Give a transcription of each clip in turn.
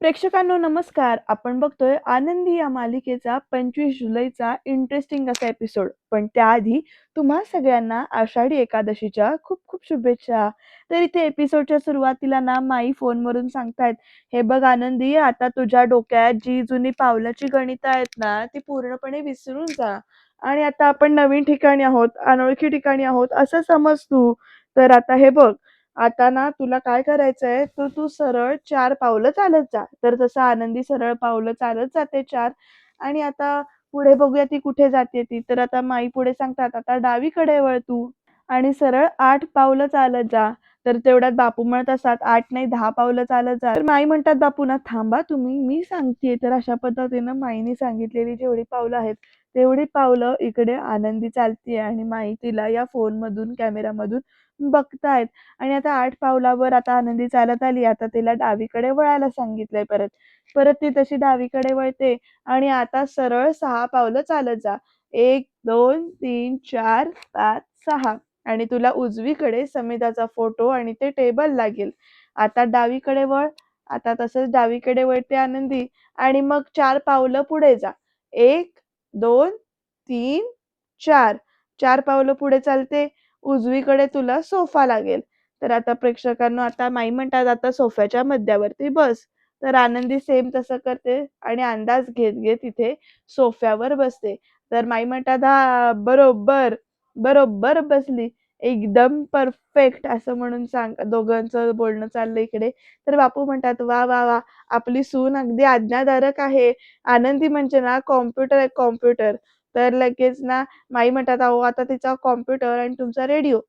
प्रेक्षकांनो नमस्कार. आपण बघतोय आनंदी या मालिकेचा 25 जुलैचा इंटरेस्टिंग असा एपिसोड. पण त्याआधी तुम्हा सगळ्यांना आषाढी एकादशीच्या खूप खूप शुभेच्छा. तर इथे एपिसोडच्या सुरुवातीला ना माई फोनवरून सांगतायत, "हे बघ आनंदी, आता तुझ्या डोक्यात जी जुनी पावलाची गणितं आहेत ना, ती पूर्णपणे विसरून जा आणि आता आपण नवीन ठिकाणी आहोत, अनोळखी ठिकाणी आहोत असं समज तू. तर आता हे बघ, आता ना तुला काय करायचंय, तर तू सरळ 4 पावलं चालत जा." तर तसं आनंदी सरळ पावलं चालत जाते 4 आणि आता पुढे बघूया ती कुठे जाते ती. तर आता माई पुढे सांगतात, "आता डावीकडे वळ तू आणि सरळ 8 पावलं चालत जा." तर तेवढ्यात बापू म्हणत असतात, "8 नाही 10 पावलं चालत जा." तर माई म्हणतात बापूंना, "थांबा तुम्ही, मी सांगतेय." तर अशा पद्धतीनं माईने सांगितलेली जेवढी पावलं आहेत, तेवढी पावलं इकडे आनंदी चालतीये आणि माई तिला या फोनमधून, कॅमेरामधून बघतायत. आणि आता 8 पावलावर आता आनंदी चालत आली. आता तिला डावीकडे वळायला सांगितलंय परत. परत ती तशी डावीकडे वळते आणि आता सरळ 6 पावलं चालत जा. 1, 2, 3, 4, 5, 6 आणि तुला उजवीकडे समिताचा फोटो आणि ते टेबल लागेल. आता डावीकडे वळ. आता तसंच डावीकडे वळते आनंदी आणि मग 4 पावलं पुढे जा. 1, 2, 3, 4. 4 पावलं पुढे चालते. उजवीकडे तुला सोफा लागेल. तर आता प्रेक्षकांनो आता माई म्हणतात, "आता सोफ्याच्या मध्यावरती बस." तर आनंदी सेम तसं करते आणि अंदाज घेत-घेत तिथे सोफ्यावर बसते. तर माई म्हणतात, "हां, बरोबर, बरोबर बसली. एकदम परफेक्ट." असं म्हणून दोघांचं बोलणं चाललं इकडे. तर बापू म्हणतात, "वाह, वाह, वाह! आपली सून अगदी आज्ञाधारक आहे. आनंदी म्हणजे ना कॉम्प्युटर आहे कॉम्प्युटर." तर लगेच ना माई म्हणतात, "अहो, आता तिचा कॉम्प्युटर आणि तुमचा रेडिओ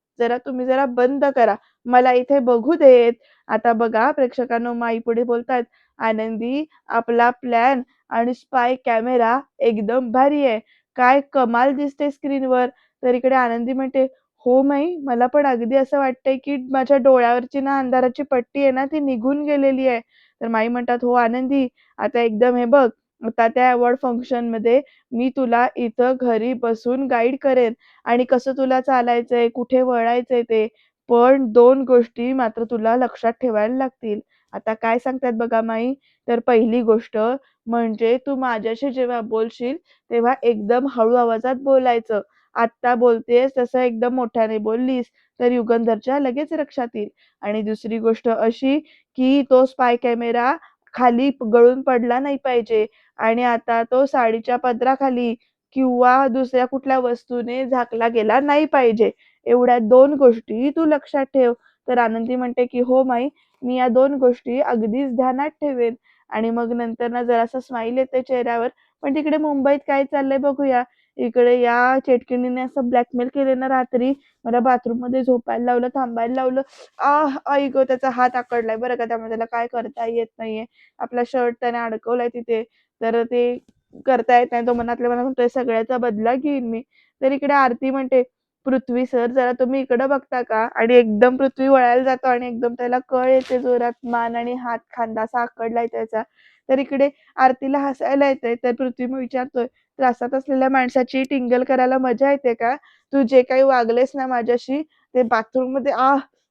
तुम्ही जरा बंद करा. मला इथे बघू देत." आता बघा प्रेक्षकांनो माई पुढे बोलतायत, "आनंदी, आपला प्लॅन आणि स्पाय कॅमेरा एकदम भारी आहे. काय कमाल दिसते स्क्रीनवर." तर इकडे आनंदी म्हणते, "हो माई, मला पण अगदी असं वाटतंय की माझ्या डोळ्यावरची ना अंधाराची पट्टी आहे ना ती निघून गेलेली आहे." तर माई म्हणतात, "हो आनंदी, आता एकदम हे बघ, आता त्या अवॉर्ड फंक्शनमध्ये मी तुला इथं घरी बसून गाईड करेन आणि कसं तुला चालायचंय, कुठे वळायचंय ते. पण 2 गोष्टी मात्र तुला लक्षात ठेवायला लागतील." आता काय सांगतायत बघा माई, तर पहिली गोष्ट म्हणजे तू माझ्याशी जेव्हा बोलशील, तेव्हा एकदम हळू आवाजात बोलायचं. आत्ता बोलतेयस तसं एकदम मोठ्याने बोललीस, तर युगंधरच्या लगेच लक्षात येईल. आणि दुसरी गोष्ट अशी, की तो स्पाय कॅमेरा खाली गळून पडला नाही पाहिजे आणि आता तो साडीच्या पदराखाली किंवा दुसऱ्या कुठल्या वस्तूने झाकला गेला नाही पाहिजे. एवढ्या 2 गोष्टी तू लक्षात ठेव. तर आनंदी म्हणते, की "हो माई, मी या 2 गोष्टी अगदीच ध्यानात ठेवेन." आणि मग नंतर ना जरासा स्माईल येते चेहऱ्यावर. पण तिकडे मुंबईत काय चाललंय बघूया. इकडे या चेटकिणीने असं ब्लॅकमेल केले ना रात्री, मला बाथरूममध्ये झोपायला लावलं, थांबायला लावलं. आई गं! त्याचा हात आकडलाय बरं का, त्यामुळे त्याला काय करता येत नाहीये. आपला शर्ट त्याने अडकवलाय तिथे. तर ते करता येत नाही. तो मनातल्या मनात म्हणतोय, "सगळ्याचा बदला घेईन मी." तर इकडे आरती म्हणते, "पृथ्वी सर जरा तुम्ही इकडं बघता का?" आणि एकदम पृथ्वी वळायला जातो आणि एकदम त्याला कळ येते जोरात. मान आणि हात, खांदा असा आखडलाय त्याचा. तर इकडे आरतीला हसायला येतंय. तर पृथ्वी मग विचारतोय, "त्रासात असलेल्या माणसाची टिंगल करायला मजा येते का? तू जे काही वागलेस ना माझ्याशी, ते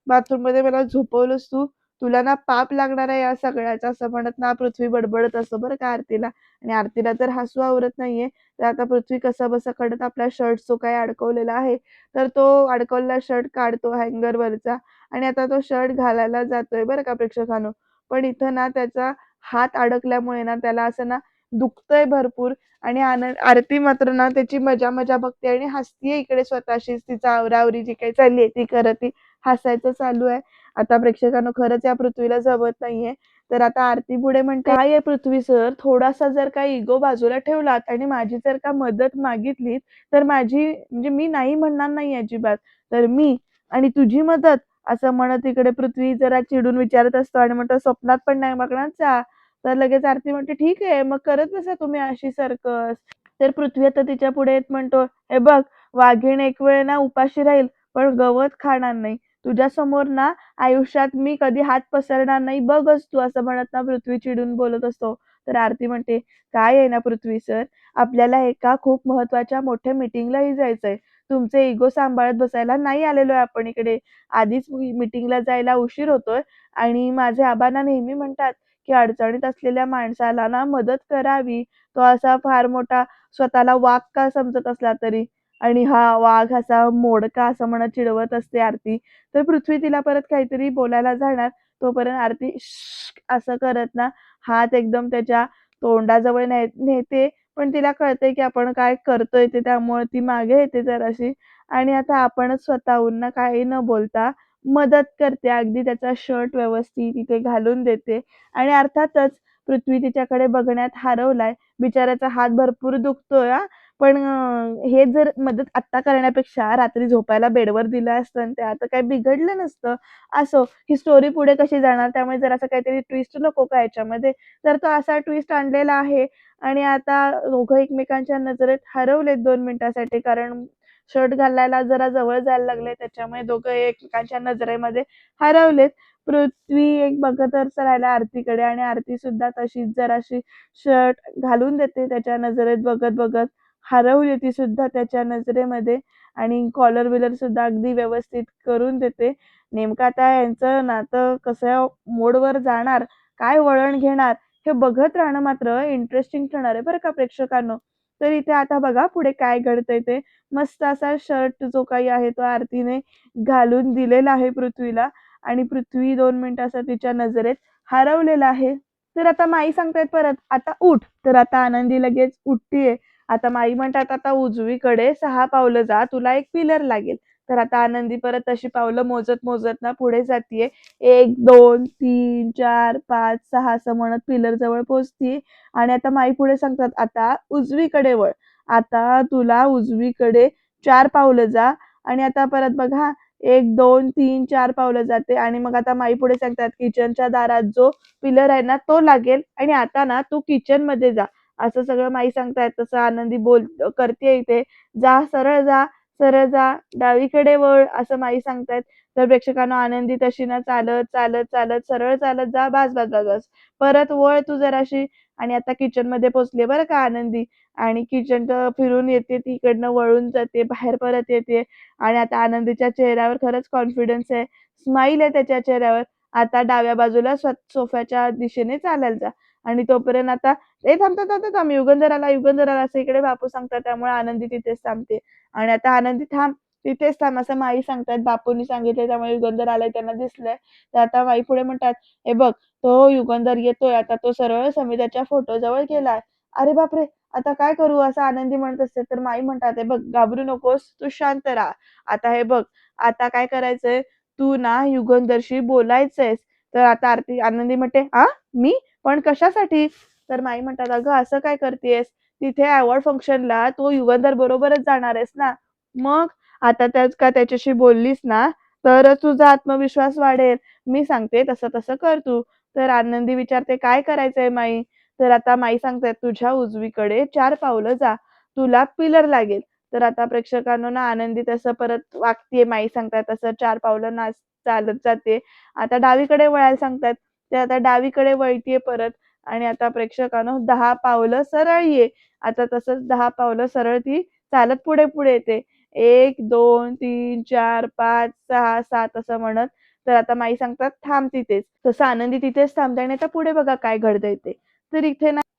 बाथरूममध्ये मला झोपवलंस तू. तुला ना पाप लागणार आहे या सगळ्याचं." असं म्हणत ना पृथ्वी बडबडत असतो बरं का आरतीला. आणि आरतीला तर हसू आवरत नाहीये. तर आता पृथ्वी कसाबसा करत आपला शर्ट जो काही अडकवलेला आहे, तर तो अडकवलेला शर्ट काढतो हँगरवरचा आणि आता तो शर्ट घालायला जातोय बरं का प्रेक्षकांनो. पण इथं ना त्याचा हात अडकल्यामुळे ना त्याला असं ना दुखतंय भरपूर आणि आरती मात्र ना त्याची मजा-मजा बघते आणि हसतीये इकडे स्वतःशीच. तिचं आवराआवरी जी काही चालली आहे ती करत ती हसायचं चालू आहे. आता प्रेक्षकांनो खरंच या पृथ्वीला जमत नाहीये. तर आता आरती पुढे म्हणते, "काय आहे पृथ्वी सर, थोडासा जर का इगो बाजूला ठेवलात आणि माझी जर का मदत मागितलीत, तर माझी म्हणजे मी नाही म्हणणार नाही अजिबात. तर मी आणि तुझी मदत." असं म्हणत इकडे पृथ्वी जरा चिडून विचारत असतो आणि म्हणतो, "स्वप्नात पण नाही बघणार चा." तर लगेच आरती म्हणते, "ठीक आहे, मग करत बसा तुम्ही अशी सर्कस." तर पृथ्वी आता तिच्यापुढे येत म्हणतो, "हे बघ, वाघीण एक वेळ ना उपाशी राहील, पण गवत खाणार नाही. तुझ्यासमोर ना आयुष्यात मी कधी हात पसरणार नाही, बघच तू." असं म्हणत ना पृथ्वी चिडून बोलत असतो. तर आरती म्हणते, "काय आहे ना पृथ्वी सर, आपल्याला एका खूप महत्त्वाच्या मोठ्या मीटिंगलाही जायचंय. तुमचे इगो सांभाळत बसायला नाही आलेलो आहे आपण इकडे. आधीच मीटिंगला जायला उशीर होतोय आणि माझे आबा नेहमी म्हणतात, की अडचणीत असलेल्या माणसाला ना मदत करावी. तो असा फार मोठा स्वतःला वाघ का समजत असला तरी. आणि हा वाघ असा मोडका असं म्हणत चिडवत असते आरती. तर पृथ्वी तिला परत काहीतरी बोलायला जाणार, तोपर्यंत आरती असं करत ना हात एकदम त्याच्या तोंडाजवळ नेते. पण तिला कळतंय की आपण काय करतोय ते, त्यामुळे ती मागे येते जराशी आणि आता आपणच स्वतःहून ना काही न बोलता मदत करते. अगदी त्याचा शर्ट व्यवस्थित तिथे घालून देते आणि अर्थातच पृथ्वी तिच्याकडे बघण्यात हरवलाय. बिचाऱ्याचा हात भरपूर दुखतोय हां. पण हे जर मदत आत्ता करण्यापेक्षा रात्री झोपायला बेडवर दिलं असतं आणि ते आता काही बिघडलं नसतं. असो, ही स्टोरी पुढे कशी जाणार त्यामुळे जरासा काहीतरी ट्विस्ट नको का याच्यामध्ये? तर तो असा ट्विस्ट आणलेला आहे आणि आता दोघं एकमेकांच्या नजरेत हरवलेत 2 मिनिटासाठी कारण शर्ट घालायला जरा जवळ जायला लागले त्याच्यामुळे दोघं एकमेकांच्या नजरेमध्ये हरवलेत. पृथ्वी एक बघतच राहिला आरतीकडे आणि आरती सुद्धा तशीच जराशी शर्ट घालून देते त्याच्या नजरेत बघत-बघत. हरवली ती सुद्धा त्याच्या नजरेमध्ये आणि कॉलर-बिलर सुद्धा अगदी व्यवस्थित करून देते. नेमकं आता यांचं नातं कसं मोडवर जाणार, काय वळण घेणार, हे बघत राहणं मात्र इंटरेस्टिंग ठरणार आहे बरं का प्रेक्षकांनो. तर इथे आता बघा पुढे काय घडतंय ते. मस्त असा शर्ट जो काही आहे तो आरतीने घालून दिलेला आहे पृथ्वीला आणि पृथ्वी 2 मिनिटासाठी तिच्या नजरेत हरवलेला आहे. तर आता माई सांगतायत परत, "आता उठ." तर आता आनंदी लगेच उठतीये. आता माई म्हणतात, "आता उजवीकडे 6 पावलं जा, तुला एक पिलर लागेल." तर आता आनंदी परत तशी पावलं मोजत-मोजत ना पुढे जातीये. 1, 2, 3, 4, 5, 6 असं म्हणत पिलरजवळ पोहोचतीये आणि आता माई पुढे सांगतात, "आता उजवीकडे वळ. आता तुला उजवीकडे 4 पावलं जा." आणि आता परत बघा 1, 2, 3, 4 पावलं जाते आणि मग आता माई पुढे सांगतात, "किचनच्या दारात जो पिलर आहे ना तो लागेल आणि आता ना तू किचनमध्ये जा." असं सगळं माई सांगतायत. तसं आनंदी करतीये इथे. "जा, सरळ जा, सरळ जा, डावीकडे वळ." असं माई सांगतायत. तर प्रेक्षकांनो आनंदी तशी ना चालत, चालत, चालत, सरळ चालत जा. बास, बास, बास, बास. परत वळ तू जराशी आणि आता किचनमध्ये पोहोचली बरं का आनंदी आणि किचनचं फिरून येते तिकडनं वळून जाते, बाहेर परत येते आणि आता आनंदीच्या चेहऱ्यावर खरंच कॉन्फिडन्स आहे. स्माईल आहे त्याच्या चेहऱ्यावर. आता डाव्या बाजूला सोफ्याच्या दिशेने चालायला जा आणि तोपर्यंत आता "ए थांब, थांब, थांब, थांब, युगंधर आला, युगंधर आला." असं इकडे बापू सांगतात. त्यामुळे आनंदी तिथेच थांबते आणि आता आनंदी थांब, तिथेच थांब असं माई सांगतात. बापूंनी सांगितलंय त्यामुळे युगंधर आलाय त्यांना दिसलंय. तर आता माई पुढे म्हणतात, "हे बघ तो युगंधर येतोय. आता तो सरळ समिताच्या फोटोजवळ गेलाय." "अरे बापरे! आता काय करू?" असं आनंदी म्हणत असते. तर माई म्हणतात, "हे बघ घाबरू नकोस, तू शांत राहा. आता हे बघ, आता काय करायचंय, तू ना युगंधरशी बोलायचंयस." तर आता आनंदी म्हणते, "आ? मी? पण कशासाठी?" तर माई म्हणतात, "अगं असं काय करतीयेस? तिथे अवॉर्ड फंक्शनला तू युगंधर बरोबरच जाणार आहेस ना. मग आता त्याच्याशी बोललीस ना, तरच तुझा आत्मविश्वास वाढेल. मी सांगते तसं-तसं कर तू." तर आनंदी विचारते, "काय करायचंय माई?" तर आता माई सांगतायत, "तुझ्या उजवीकडे 4 पावलं जा. तुला पिलर लागेल." तर आता प्रेक्षकांनो ना आनंदी तसं परत वागतीये. माई सांगतायत तसं 4 पावलं चालत जाते. आता डावीकडे वळायला सांगतायत. ते आता डावीकडे वळतीये परत आणि आता प्रेक्षकांनो 10 पावलं सरळ ये. आता तसंच 10 पावलं सरळ ती चालत पुढे-पुढे येते. 1, 2, 3, 4, 5, 6, 7 असं म्हणत. तर आता माई सांगतात, "थांब तिथेच." तसं आनंदी तिथेच थांबते आणि आता पुढे बघा काय घडतंय ते.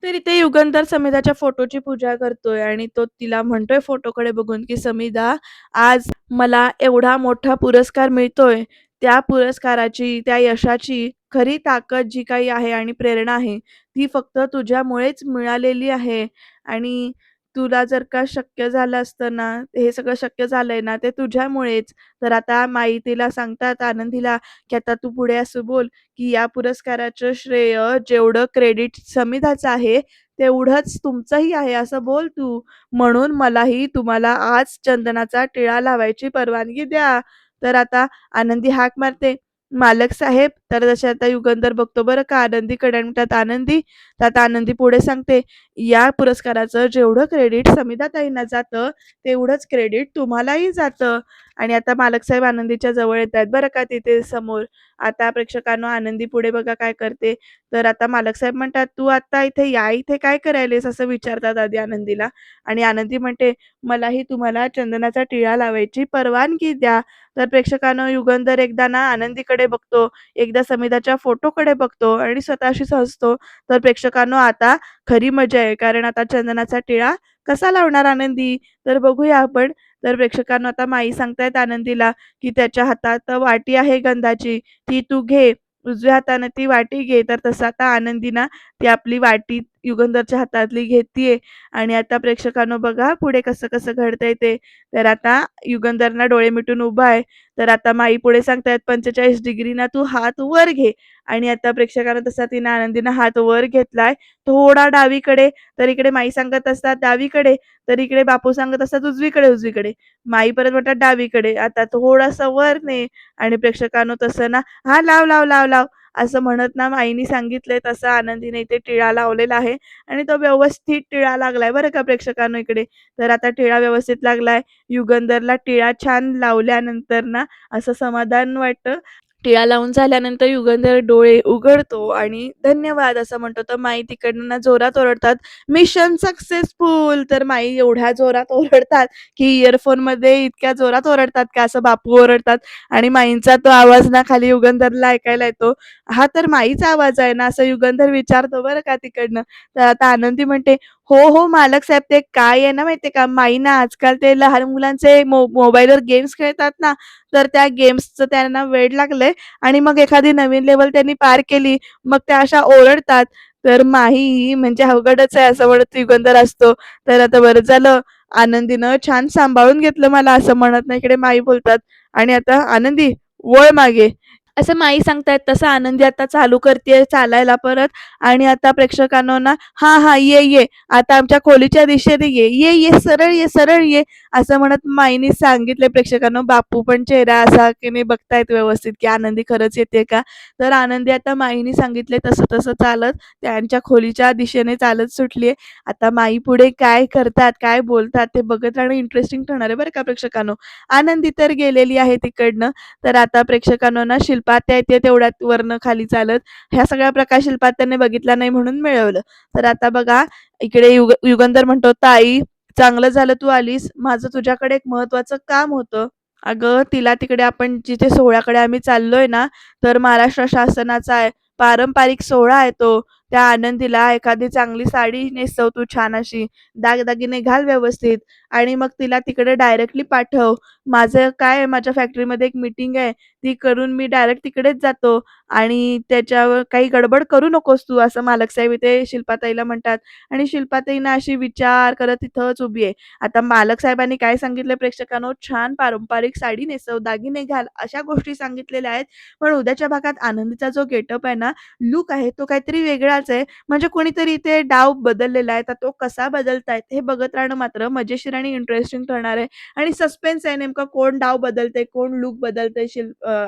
तर इथे युगंधर समिधाच्या फोटोची पूजा करतोय आणि तो तिला म्हणतोय फोटोकडे बघून, की "समिधा, आज मला एवढा मोठा पुरस्कार मिळतोय. त्या पुरस्काराची, त्या यशाची खरी ताकद जी काही आहे आणि प्रेरणा आहे, ती फक्त तुझ्यामुळेच मिळालेली आहे आणि तुला जर का शक्य झालं असतं ना, हे सगळं शक्य झालंय ना, ते तुझ्यामुळेच." तर आता माई तिला सांगतात आनंदीला, की "आता तू पुढे असं बोल, की या पुरस्काराचं श्रेय जेवढं क्रेडिट समिधाचं आहे, तेवढंच तुमचंही आहे असं बोल तू. म्हणून मलाही तुम्हाला आज चंदनाचा टिळा लावायची परवानगी द्या." तर आता आनंदी हाक मारते, "मालक साहेब." तर तसे आता युगंधर बघतो बरं का आनंदीकडे आणि म्हणतात, "आनंदी?" तर आता आनंदी पुढे सांगते, "या पुरस्काराचं जेवढं क्रेडिट समिधाताईंना जातं, तेवढंच क्रेडिट तुम्हालाही जातं." आणि आता मालक साहेब आनंदीच्या जवळ येतायत बरं का तिथे समोर. आता प्रेक्षकांनो आनंदी पुढे बघा काय करते. तर आता मालक साहेब म्हणतात, "तू आता इथे काय करायलीस?" असं विचारतात आधी आनंदीला आणि आनंदी म्हणते, "मलाही तुम्हाला चंदनाचा टिळा लावायची परवानगी द्या." तर प्रेक्षकांनो युगंधर एकदा ना आनंदीकडे बघतो, एकदा त्या समिधाच्या फोटोकडे बघतो आणि स्वतःशीच हसतो. तर प्रेक्षकांनो आता खरी मजा आहे. कारण आता चंदनाचा टिळा कसा लावणार आनंदी? तर बघूया आपण. तर प्रेक्षकांनो आता माई सांगतायत आनंदीला, की त्याच्या हातात वाटी आहे गंधाची, ती तू घे. उजव्या हाताने ती वाटी घे. तर तसं आता आनंदी ना ती आपली वाटी युगंधरच्या हातातली घेतीये आणि आता प्रेक्षकांनो बघा पुढे कसं-कसं घडतंय ते. तर आता युगंधर ना डोळे मिटून उभा आहे. तर आता माई पुढे सांगतायत 45 डिग्रीना तू हात वर घे आणि आता प्रेक्षकांनो तसा तिने आनंदीनं हात वर घेतलाय. थोडा डावीकडे, तर इकडे माई सांगत असतात डावीकडे, तर इकडे बापू सांगत असतात उजवीकडे, उजवीकडे. माई परत म्हणतात डावीकडे. आता थोडासा वर ने आणि प्रेक्षकांनो तसं ना, "हां, लाव, लाव, लाव, लाव." असं म्हणत ना माईनी सांगितलंय तसं आनंदीने इथे टिळा लावलेला आहे आणि तो व्यवस्थित टिळा लागलाय बरं का प्रेक्षकांनो इकडे. तर आता टिळा व्यवस्थित लागलाय. युगंधरला टिळा छान लावल्यानंतर ना असं समाधान वाटतं. टिळा लावून झाल्यानंतर युगंधर डोळे उघडतो आणि धन्यवाद असं म्हणतो. तर माई तिकडनं ना जोरात ओरडतात, मिशन सक्सेसफुल. तर माई एवढ्या जोरात ओरडतात, की इयरफोनमध्ये इतक्या जोरात ओरडतात का असं बापू ओरडतात आणि माईंचा तो आवाज ना खाली युगंधरला ऐकायला येतो. हा तर माईचा आवाज आहे ना असं युगंधर विचारतो बरं का तिकडनं. तर आता आनंदी म्हणते, "हो, हो मालक साहेब ते काय आहे ना माहितीये का, माई ना आजकाल ते लहान मुलांचे मोबाईलवर गेम्स खेळतात ना, तर त्या गेम्सचं त्यांना वेड लागलंय आणि मग एखादी नवीन लेव्हल त्यांनी पार केली, मग त्या अशा ओरडतात. तर माही म्हणजे अवघडच आहे असं म्हणत युगंधर असतो. तर आता बरं झालं आनंदीनं छान सांभाळून घेतलं मला असं म्हणत ना इकडे माई बोलतात आणि आता आनंदी वळ मागे. असं माई सांगतायत तसं आनंदी आता चालू करतीये चालायला परत आणि आता प्रेक्षकांनो ना, "हां, हां, ये, ये. आता आमच्या खोलीच्या दिशेने ये. ये, ये, सरळ ये, सरळ ये." असं म्हणत माईनी सांगितले प्रेक्षकांनो. बापू पण चेहरा असा की नाही बघतायत व्यवस्थित की आनंदी खरंच येते का? तर आनंदी आता माईनी सांगितले तसं-तसं चालत त्यांच्या खोलीच्या दिशेने चालत सुटली आता माई पुढे काय करतात, काय बोलतात ते बघत राहणं इंटरेस्टिंग ठरणार आहे बरं का प्रेक्षकांनो. आनंदी तर गेलेली आहे तिकडनं. तर आता प्रेक्षकांनो ना शिल्पात्या येते तेवढ्यात वरनं खाली चालत. ह्या सगळ्या प्रकार शिल्पात्याने बघितला नाही म्हणून मिळवलं. तर आता बघा इकडे युगंधर म्हणतो, "ताई चांगलं झालं तू आलीस. माझं तुझ्याकडे एक महत्त्वाचं काम होतं." अगं तिला तिकडे आपण जिथे सोहळ्याकडे आम्ही चाललोय ना, तर महाराष्ट्र शासनाचा आहे. पारंपरिक सोहळा आहे तो. त्या आनंदीला एखादी चांगली साडी नेसव तू छान अशी, दागदागिने घाल व्यवस्थित आणि मग तिला तिकडे डायरेक्टली पाठव. माझं काय आहे, माझ्या फॅक्टरीमध्ये एक मीटिंग आहे. ती करून मी डायरेक्ट तिकडेच जातो आणि त्याच्यावर काही गडबड करू नकोस तू, असं मालक साहेब इथे शिल्पाताईला म्हणतात आणि शिल्पाताई ना अशी विचार करत तिथंच उभी आहे. आता मालक साहेबांनी काय सांगितलं प्रेक्षकांनो, छान पारंपरिक साडी नेसव, दागिने घाल, अशा गोष्टी सांगितलेल्या आहेत. पण उद्याच्या भागात आनंदीचा जो गेटअप आहे ना, लूक आहे, तो काहीतरी वेगळाच आहे. म्हणजे कोणीतरी इथे डाव बदललेला आहे. तर तो कसा बदलतायत हे बघत राहणं मात्र मजेशीर आणि इंटरेस्टिंग ठरणार आहे आणि सस्पेन्स आहे नेमका कोण डाव बदलतंय, कोण लूक बदलतंय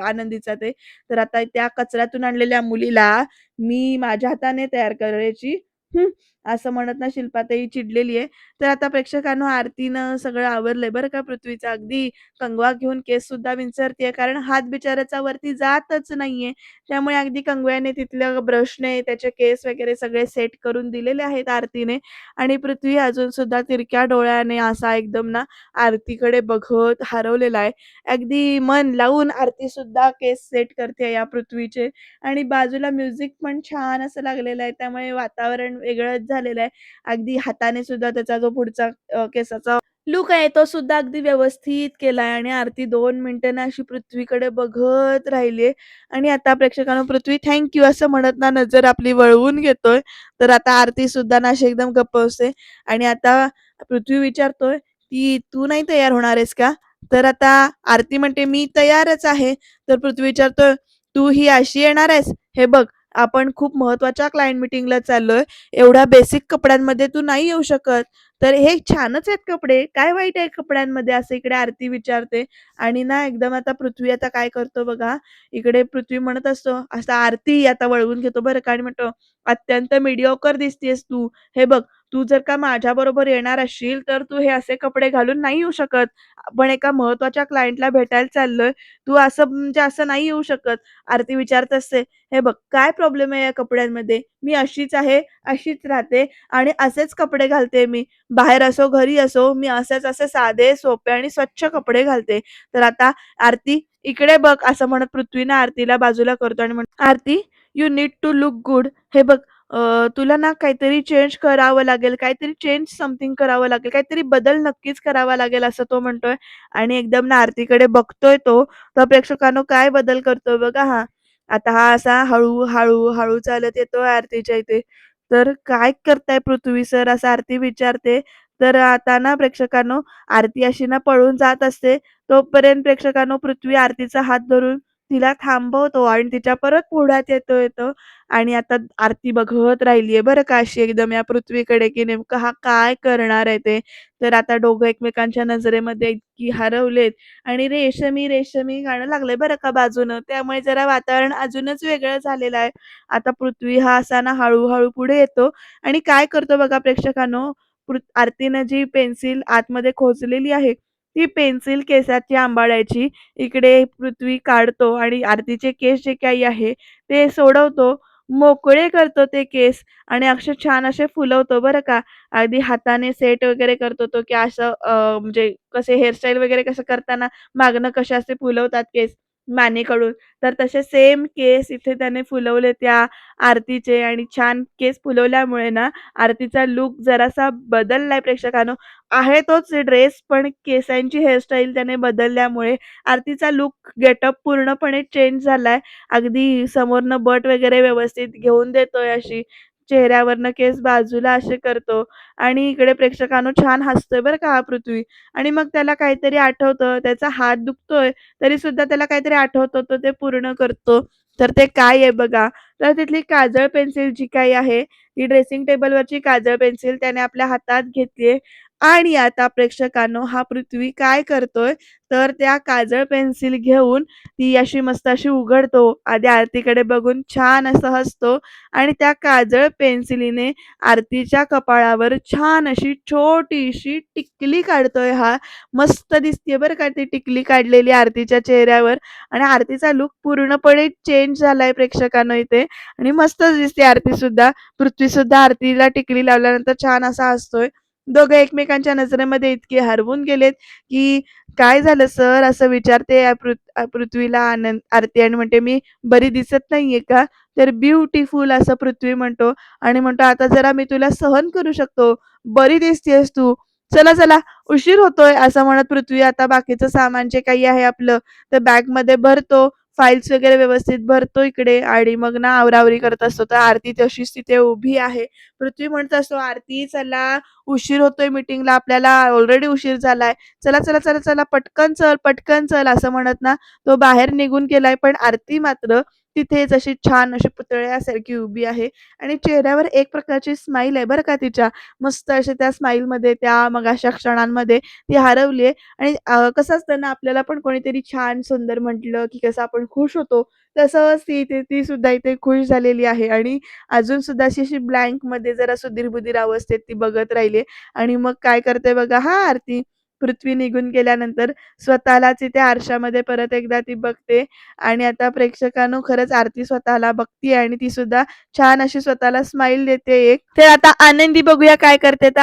आनंदीचा ते. तर आता त्या कचऱ्यातून आणलेल्या मुलीला मी माझ्या हाताने तयार करायची हं, असं म्हणत ना शिल्पाताई चिडलेली आहे. तर आता प्रेक्षकांनो आरतीनं सगळं आवरलंय बरं का पृथ्वीचं. अगदी कंगवा घेऊन केससुद्धा विंचरतीये कारण हात बिचाऱ्याचा वरती जातच नाहीये. त्यामुळे अगदी कंगव्याने तिथल्या ब्रशने त्याचे केस वगैरे सगळे सेट करून दिलेले आहेत आरतीने आणि पृथ्वी अजून सुद्धा तिरक्या डोळ्याने असा एकदम ना आरतीकडे बघत हरवलेला आहे. अगदी मन लावून आरती सुद्धा केस सेट करते या पृथ्वीचे आणि बाजूला म्युझिक पण छान असं लागलेलं आहे. त्यामुळे वातावरण वेगळंच झालेलं आहे. अगदी हाताने सुद्धा त्याचा जो पुढचा केसाचा लूक आहे तो सुद्धा अगदी व्यवस्थित केलाय आणि आरती 2 मिनिटं ना अशी पृथ्वीकडे बघत राहिली आणि आता प्रेक्षकांनो पृथ्वी थँक असं म्हणत ना नजर आपली वळवून घेतोय. तर आता आरती सुद्धा ना अशी एकदम गप्प बसते आणि आता पृथ्वी विचारतोय, की "तू नाही तयार होणार आहेस का?" तर आता आरती म्हणते, "मी तयारच आहे." तर पृथ्वी विचारतोय, "तू ही अशी येणार आहेस? हे बघ, आपण खूप महत्त्वाच्या क्लायंट मीटिंगला चाललोय. एवढ्या बेसिक कपड्यांमध्ये तू नाही येऊ शकत. तर हे छानच आहेत कपडे. काय वाईट आहे कपड्यांमध्ये?" असं इकडे आरती विचारते आणि ना एकदम आता पृथ्वी आता काय करतो बघा, इकडे पृथ्वी म्हणत असतो, असा आरती आता वळवून घेतो बरं का आणि म्हणतो, "अत्यंत मीडिओकर दिसतीयेस तू. हे बघ, तू जर का माझ्याबरोबर येणार असशील, तर तू हे असे कपडे घालून नाही येऊ शकत. आपण एका महत्त्वाच्या क्लायंटला भेटायला चाललोय. तू असं म्हणजे असं नाही येऊ शकत." आरती विचारत असते, "हे बघ, काय प्रॉब्लेम आहे या कपड्यांमध्ये? मी अशीच आहे, अशीच राहते आणि असेच कपडे घालते मी. बाहेर असो, घरी असो, मी असेच असे साधे, सोपे आणि स्वच्छ कपडे घालते. तर आता आरती इकडे बघ," असं म्हणत पृथ्वी ना आरतीला बाजूला करतो आणि म्हणतो, "Aarti, you need to look good. हे बघ, तुला ना काहीतरी चेंज करावं लागेल, काहीतरी चेंज समथिंग करावं लागेल, काहीतरी बदल नक्कीच करावा लागेल," असं तो म्हणतोय आणि एकदम ना आरतीकडे बघतोय तो. तर प्रेक्षकांनो काय बदल करतोय बघा हा. आता हा असा हळू चालत येतोय आरतीच्या इथे. तर "काय करताय पृथ्वी सर?" असं आरती विचारते. तर आता ना प्रेक्षकांनो आरती अशी ना पळून जात असते. तोपर्यंत प्रेक्षकांनो पृथ्वी आरतीचा हात धरून तिला थांबवतो आणि तिच्या परत पुढ्यात येतोय तो आणि आता आरती बघत राहिलीये बरं का अशी एकदम या पृथ्वीकडे, की नेमकं हा काय करणार आहे ते. तर आता दोघं एकमेकांच्या नजरेमध्ये इतकी हरवलेत आणि रेशमी गाणं लागलंय बरं का बाजूनं. त्यामुळे जरा वातावरण अजूनच वेगळं झालेलं आहे. आता पृथ्वी हा असा ना हळू पुढे येतो आणि काय करतो बघा प्रेक्षकांनो, आरतीनं जी पेन्सिल आतमध्ये खोचलेली आहे, ती पेन्सिल केसाची अंबाडायची इकडे पृथ्वी काढतो आणि आरतीचे केस जे काही आहे ते सोडवतो. मोकळे करतो ते केस आणि अक्षर छान असे फुलवतो बरं का. अगदी हाताने सेट वगैरे करतो तो, की असं म्हणजे कसे हेअरस्टाईल वगैरे कसं करताना मागनं कसे असे फुलवतात केस मानेकडून, तर तसे सेम केस इथे त्याने फुलवले त्या आरतीचे आणि छान केस फुलवल्यामुळे ना आरतीचा लूक जरासा बदललाय प्रेक्षकांनो. आहे तोच ड्रेस पण केसांची हेअरस्टाईल त्याने बदलल्यामुळे आरतीचा लूक गेटअप पूर्णपणे चेंज झालाय. अगदी समोरनं बट वगैरे व्यवस्थित घेऊन देतोय अशी. चेहऱ्यावरनं केस बाजूला असे करतो आणि इकडे प्रेक्षकांनो छान हसतोय बरं का हा पृथ्वी आणि मग त्याला काहीतरी आठवतं. त्याचा हात दुखतोय तरीसुद्धा त्याला काहीतरी आठवतं, तो ते पूर्ण करतो. तर ते काय आहे बघा, तर तिथली काजळ पेन्सिल जी काही आहे, ती ड्रेसिंग टेबलवरची काजळ पेन्सिल त्याने आपल्या हातात घेतलीये आणि आता प्रेक्षकांनो हा पृथ्वी काय करतोय, तर त्या काजळ पेन्सिल घेऊन ती अशी मस्त अशी उघडतो. आधी आरतीकडे बघून छान असं हसतो आणि त्या काजळ पेन्सिलीने आरतीच्या कपाळावर छान अशी छोटीशी टिकली काढतोय हा. मस्त दिसतीये बरं का ती टिकली काढलेली आरतीच्या चेहऱ्यावर आणि आरतीचा लूक पूर्णपणे चेंज झालाय प्रेक्षकांनो इथे आणि मस्तच दिसते आरतीसुद्धा. पृथ्वीसुद्धा आरतीला टिकली लावल्यानंतर छान असा हसतोय. दोघं एकमेकांच्या नजरेमध्ये इतके हरवून गेलेत, की "काय झालं सर?" असं विचारते पृथ्वीला आरती आणि म्हणते, "मी बरी दिसत नाहीये का?" तर "ब्युटिफुल" असं पृथ्वी म्हणतो आणि म्हणतो, "आता जरा मी तुला सहन करू शकतो. बरी दिसतेयस तू. चला, उशीर होतोय." असं म्हणत पृथ्वी आता बाकीचं सामान जे काही आहे आपलं, ते बॅगमध्ये भरतो. फाइल्स वगैरे व्यवस्थित भरतो इकडे आणि मग ना आवराआवरी करत असतो. तर आरती तशीच तिथे उभी आहे. पृथ्वी म्हणत असतो, "आरती चला, उशीर होतोय मीटिंगला आपल्याला. ऑलरेडी उशीर झालाय. चला, पटकन चल." असं म्हणत ना तो बाहेर निघून गेलाय. पण आरती मात्र तिथेच अशी छान अशी पुतळ्यासारखी उभी आहे आणि चेहऱ्यावर एक प्रकारची स्माईल आहे बरं का तिच्या. मस्त अशी त्या स्माईलमध्ये त्या मगाशा क्षणांमध्ये ती हरवली आणि कसं असतं ना आपल्याला पण कोणीतरी छान सुंदर म्हटलं, की कसं आपण खुश होतो. तसंच ती सुद्धा इथे खुश झालेली आहे आणि अजून सुद्धा अशी ब्लँकमध्ये जरा सुधीर-बुधीर अवस्थेत ती बघत राहिली आणि मग काय करते बघा हां, आरती. पृथ्वी निघून गेल्यानंतर स्वतःलाच इथे आरशामध्ये परत एकदा ती बघते आणि आता प्रेक्षकांनो खरंच आरती स्वतःला बघतीये आणि ती सुद्धा छान अशी स्वतःला स्माईल देते एक. तर आता आनंदी बघूया काय करते तर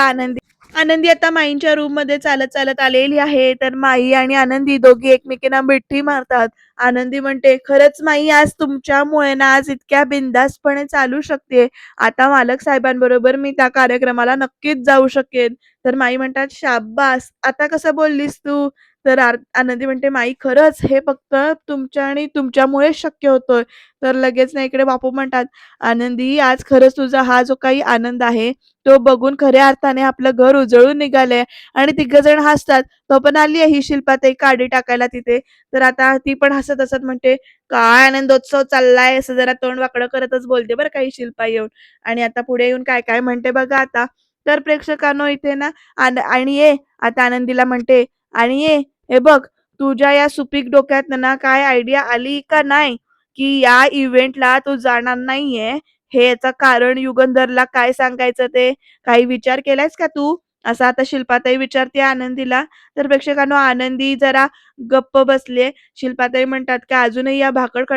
आनंदी आता माईंच्या रूममध्ये चालत आलेली आहे. तर माई आणि आनंदी दोघी एकमेकींना मिठी मारतात. आनंदी म्हणते, "खरंच माई आज तुमच्यामुळे ना आज इतक्या बिनधास्तपणे चालू शकतेय. आता मालक साहेबांबरोबर मी त्या कार्यक्रमाला नक्कीच जाऊ शकेन." तर माई म्हणतात, "शाब्बास! आता कसं बोललीस तू?" तर आनंदी म्हणते, "माई खरंच हे फक्त तुमच्या आणि तुमच्यामुळेच शक्य होतंय." तर लगेच ना इकडे बापू म्हणतात, "आनंदी आज खरंच तुझा हा जो काही आनंद आहे, तो बघून खऱ्या अर्थाने आपलं घर उजळून निघालंय." आणि तिघंजण हसतात. तो पण आली आहे ही शिल्पाताई काडी टाकायला तिथे. तर आता ती पण हसत म्हणते, "काय आनंदोत्सव चाललाय?" असं जरा तोंड वाकडं करतच बोलते बरं का ही शिल्पा येऊन. आणि आता पुढे येऊन काय म्हणते बघा आता. तर प्रेक्षकांनो इथे ना आणि ये आता आनंदीला म्हणते, "आणि ये, हे बघ तुझ्या या सुपीक डोक्यातनं ना काय आयडिया आली का नाही, की या इव्हेंटला तू जाणार नाहीये. हे याचं कारण युगंधरला काय सांगायचं ते काही विचार केलायस का तू? असा आता शिल्पाताई विचारते आनंदीला. तर प्रेक्षकांनो आनंदी जरा गप्प बसले. शिल्पाताई म्हणतात की अजूनही या भाकड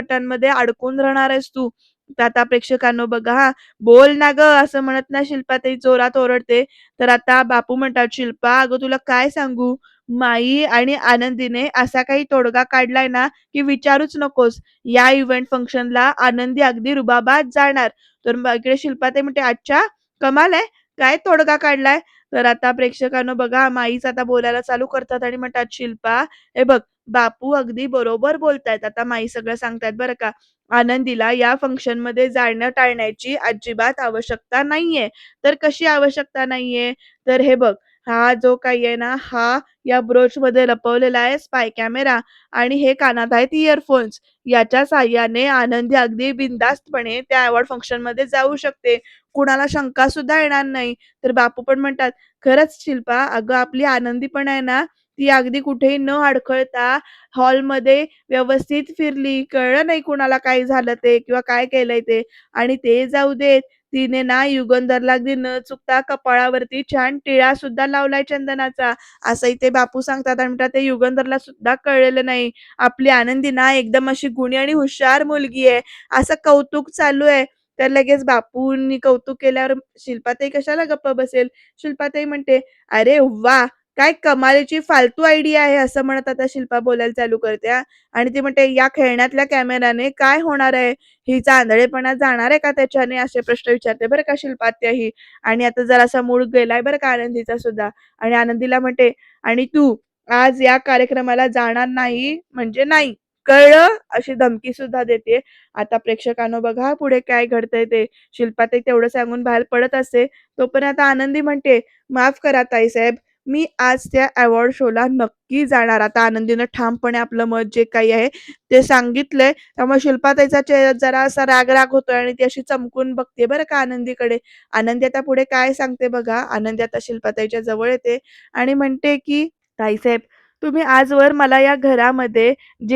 अडकून राहणार आहेस तू? तर आता प्रेक्षकांनो बघा हां, "बोल ना गं!" असं म्हणत ना शिल्पाताई जोरात ओरडते. तर आता बापू म्हणतात, "शिल्पा अगं तुला काय सांगू? माई आणि आनंदीने असा काही तोडगा काढलाय ना, की विचारूच नकोस. या इव्हेंट फंक्शनला आनंदी अगदी रुबाबात जाणार." तर मग इकडे शिल्पाताई म्हणते, "अच्छा, कमाल आहे. काय तोडगा काढलाय?" तर आता प्रेक्षकांनो बघा माईच आता बोलायला चालू करतात आणि म्हणतात, "शिल्पा, हे बघ बापू अगदी बरोबर बोलतायत." आता माई सगळं सांगतायत बरं का. "आनंदीला या फंक्शनमध्ये जाणं टाळण्याची अजिबात आवश्यकता नाहीये." तर कशी आवश्यकता नाहीये? तर हे बघ, हा जो काही आहे ना, हा या ब्रोचमध्ये लपवलेला आहे स्पाय कॅमेरा आणि हे कानात आहेत इयरफोन्स. याच्या साहाय्याने आनंदी अगदी बिनधास्तपणे त्या अवॉर्ड फंक्शनमध्ये जाऊ शकते. कुणाला शंका सुद्धा येणार नाही. तर बापू पण म्हणतात, "खरंच शिल्पा, अगं आपली आनंदी पण आहे ना, ती अगदी कुठेही न अडखळता हॉलमध्ये व्यवस्थित फिरली. कळलं नाही कुणाला काय झालं ते किंवा काय केलंय ते. आणि ते जाऊ देत, तिने ना युगंधरला अगदी न चुकता कपाळावरती छान टिळा सुद्धा लावलाय चंदनाचा." असंही ते बापू सांगतात आणि म्हणतात, "ते युगंधरला सुद्धा कळलेलं नाही. आपली आनंदी ना एकदम अशी गुणी आणि हुशार मुलगी आहे." असं कौतुक चालू आहे. तर लगेच बापूंनी कौतुक केल्यावर शिल्पाताई कशाला गप्प बसेल. शिल्पाताई म्हणते, "अरे वाह! काय कमालीची फालतू आयडिया आहे." असं म्हणत आता शिल्पा बोलायला चालू करते हां. आणि ती म्हणते, "या खेळण्यातल्या कॅमेराने काय होणार आहे? हिचा आंधळेपणा जाणार आहे का त्याच्याने?" असे प्रश्न विचारते बरं का शिल्पात्या ही. आणि आता जरासा मूड गेलाय बरं का आनंदीचा सुद्धा. आणि आनंदीला म्हणते, "आणि तू आज या कार्यक्रमाला जाणार नाही म्हणजे नाही. कळलं?" अशी धमकी सुद्धा देते. आता प्रेक्षकांनो बघा पुढे काय घडतंय ते. शिल्पाताई तेवढं सांगून बाहेर पडत असते. तोपर्यंत आता आनंदी म्हणते, "माफ करा ताईसाहेब, मी आज त्या अवॉर्ड शोला नक्की जाणार." आता आनंदीनं ठामपणे आपलं मत जे काही आहे ते सांगितलंय. त्यामुळे शिल्पाताईचा चेहरा जरा असा राग-राग होतोय आणि ती अशी चमकून बघते बरं का आनंदीकडे. आनंदी आता पुढे काय सांगते बघा. आनंदी आता शिल्पाताईच्या जवळ येते आणि म्हणते की, "ताईसाहेब, तुम्ही आजवर मला या घरामध्ये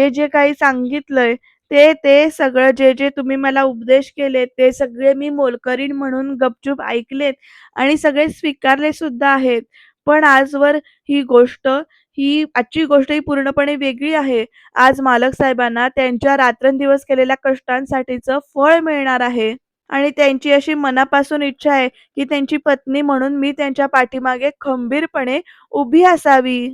जे काही सांगितलंय ते सगळं जे तुम्ही मला उपदेश केलेत, ते सगळे मी मोलकरीण म्हणून गपचूप ऐकलेत आणि सगळे स्वीकारले सुद्धा आहेत. पण आजवर ही गोष्ट आजची गोष्ट ही पूर्णपणे वेगळी आहे. आज मालक साहेबांना त्यांच्या रात्रंदिवस केलेल्या कष्टांसाठीचं फळ मिळणार आहे आणि त्यांची अशी मनापासून इच्छा आहे, की त्यांची पत्नी म्हणून मी त्यांच्या पाठीमागे खंबीरपणे उभी असावी.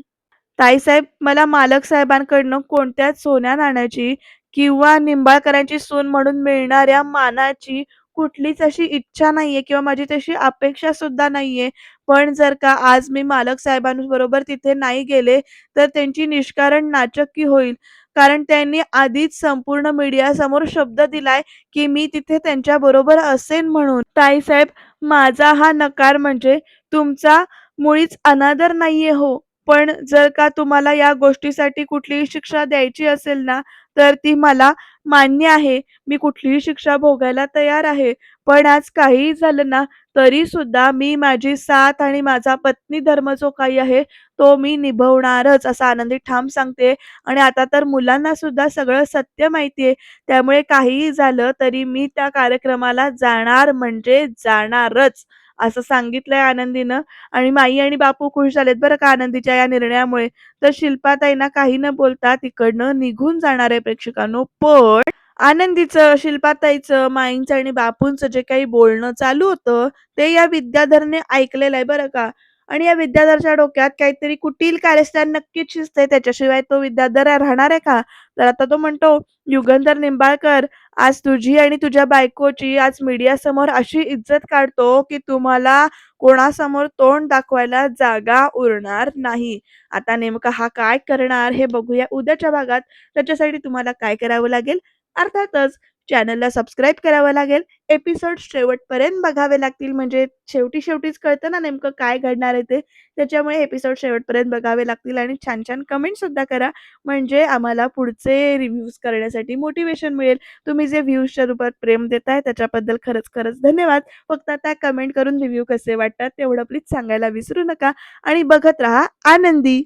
ताईसाहेब, मला मालक साहेबांकडनं कोणत्याच सोन्या-नाण्याची किंवा निंबाळकरांची सून म्हणून मिळणाऱ्या मानाची कुठलीच अशी इच्छा नाहीये किंवा माझी तशी अपेक्षा सुद्धा नाहीये. पण जर का आज मी मालक साहेबांबरोबर तिथे नाही गेले, तर त्यांची निष्कारण नाचक्की होईल. कारण त्यांनी आधीच संपूर्ण मीडियासमोर शब्द दिलाय, की मी तिथे त्यांच्याबरोबर असेन म्हणून. ताईसाहेब, माझा हा नकार म्हणजे तुमचा मुळीच अनादर नाहीये हो. पण जर का तुम्हाला या गोष्टीसाठी कुठलीही शिक्षा द्यायची असेल ना, तर ती मला मान्य आहे. मी कुठलीही शिक्षा भोगायला तयार आहे. पण आज काहीही झालं ना, तरीसुद्धा मी माझी साथ आणि माझा पत्नी धर्म जो काही आहे, तो मी निभवणारच, असं आनंदी ठाम सांगते. आणि आता तर मुलांना सुद्धा सगळं सत्य माहिती आहे. त्यामुळे काहीही झालं तरी मी त्या कार्यक्रमाला जाणार म्हणजे जाणारच, असं सांगितलंय आनंदीनं. आणि माई आणि बापू खुश झालेत बरं का आनंदीच्या या निर्णयामुळे. तर शिल्पाताईंना काही न बोलता तिकडनं निघून जाणार आहे प्रेक्षकांनो. पण आनंदीचं, शिल्पाताईचं, माईंचं आणि बापूंचं जे काही बोलणं चालू होतं, ते या विद्याधरने ऐकलेलं आहे बरं का. आणि या विद्याधरच्या डोक्यात काहीतरी कुटील कारस्थान नक्कीच शिजतंय. त्याच्याशिवाय तो विद्याधर राहणार आहे का? तर आता तो म्हणतो, "युगंधर निंबाळकर, आज तुझी आणि तुझ्या बायकोची आज मीडियासमोर अशी इज्जत काढतो, की तुम्हाला कोणासमोर तोंड दाखवायला जागा उरणार नाही." आता नेमका हा काय करणार हे बघूया उद्याच्या भागात. त्याच्यासाठी तुम्हाला काय करावं लागेल? अर्थातच चॅनलला सबस्क्राईब करावं लागेल. एपिसोड शेवटपर्यंत बघावे लागतील म्हणजे शेवटी-शेवटीच कळतं ना नेमकं काय घडणार आहे ते. त्याच्यामुळे एपिसोड शेवटपर्यंत बघावे लागतील आणि छान-छान कमेंटसुद्धा करा. म्हणजे आम्हाला पुढचे रिव्ह्यूज करण्यासाठी मोटिव्हेशन मिळेल. तुम्ही जे व्ह्यूजच्या रूपात प्रेम देताय त्याच्याबद्दल खरंच धन्यवाद. फक्त आता कमेंट करून रिव्ह्यू कसे वाटतात तेवढं प्लीज सांगायला विसरू नका आणि बघत राहा आनंदी.